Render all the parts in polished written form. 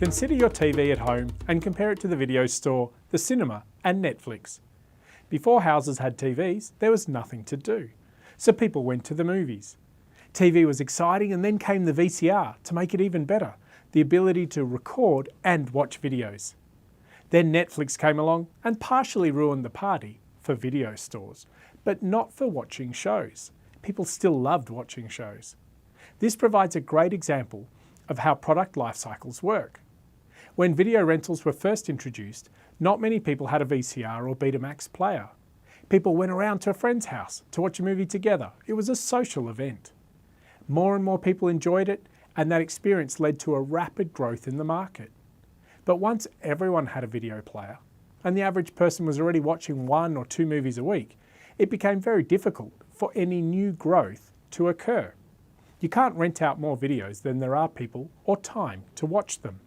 Consider your TV at home and compare it to the video store, the cinema, and Netflix. Before houses had TVs, there was nothing to do, so people went to the movies. TV was exciting, and then came the VCR to make it even better, the ability to record and watch videos. Then Netflix came along and partially ruined the party for video stores, but not for watching shows. People still loved watching shows. This provides a great example of how product life cycles work. When video rentals were first introduced, not many people had a VCR or Betamax player. People went around to a friend's house to watch a movie together. It was a social event. More and more people enjoyed it, and that experience led to a rapid growth in the market. But once everyone had a video player, and the average person was already watching 1 or 2 movies a week, it became very difficult for any new growth to occur. You can't rent out more videos than there are people or time to watch them.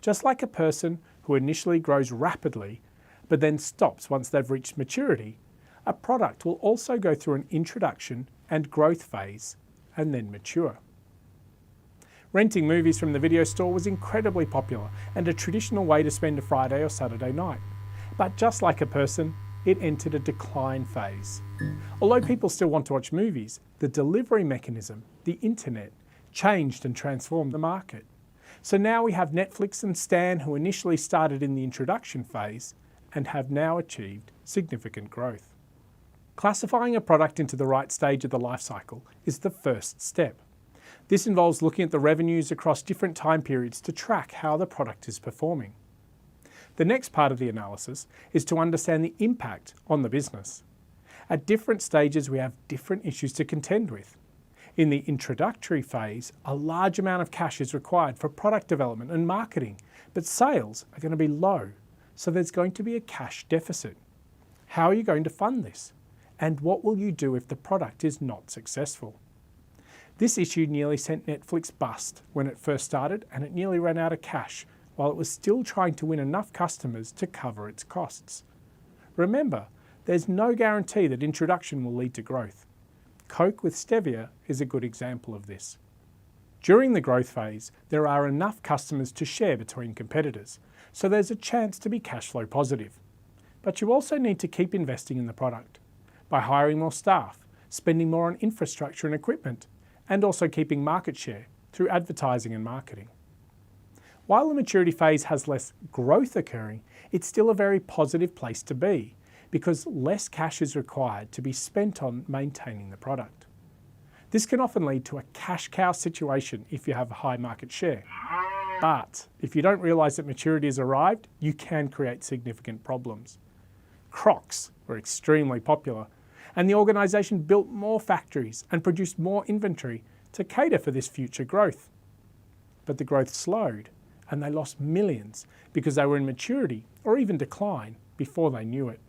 Just like a person who initially grows rapidly, but then stops once they've reached maturity, a product will also go through an introduction and growth phase and then mature. Renting movies from the video store was incredibly popular and a traditional way to spend a Friday or Saturday night. But just like a person, it entered a decline phase. Although people still want to watch movies, the delivery mechanism, the internet, changed and transformed the market. So now we have Netflix and Stan, who initially started in the introduction phase and have now achieved significant growth. Classifying a product into the right stage of the life cycle is the first step. This involves looking at the revenues across different time periods to track how the product is performing. The next part of the analysis is to understand the impact on the business. At different stages, we have different issues to contend with. In the introductory phase, a large amount of cash is required for product development and marketing, but sales are going to be low, so there's going to be a cash deficit. How are you going to fund this? And what will you do if the product is not successful? This issue nearly sent Netflix bust when it first started, and it nearly ran out of cash while it was still trying to win enough customers to cover its costs. Remember, there's no guarantee that introduction will lead to growth. Coke with stevia is a good example of this. During the growth phase, there are enough customers to share between competitors, so there's a chance to be cash flow positive. But you also need to keep investing in the product by hiring more staff, spending more on infrastructure and equipment, and also keeping market share through advertising and marketing. While the maturity phase has less growth occurring, it's still a very positive place to be because less cash is required to be spent on maintaining the product. This can often lead to a cash cow situation if you have a high market share. But if you don't realise that maturity has arrived, you can create significant problems. Crocs were extremely popular, and the organisation built more factories and produced more inventory to cater for this future growth. But the growth slowed, and they lost millions because they were in maturity or even decline before they knew it.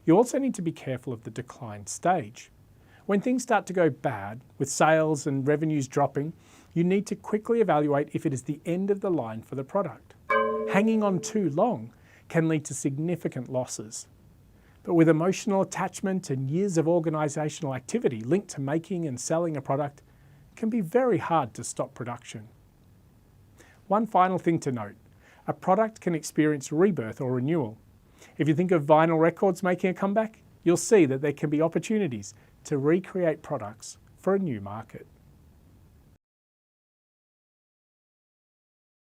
You also need to be careful of the decline stage. When things start to go bad, with sales and revenues dropping, you need to quickly evaluate if it is the end of the line for the product. Hanging on too long can lead to significant losses. But with emotional attachment and years of organisational activity linked to making and selling a product, it can be very hard to stop production. One final thing to note, a product can experience rebirth or renewal. If you think of vinyl records making a comeback, you'll see that there can be opportunities to recreate products for a new market.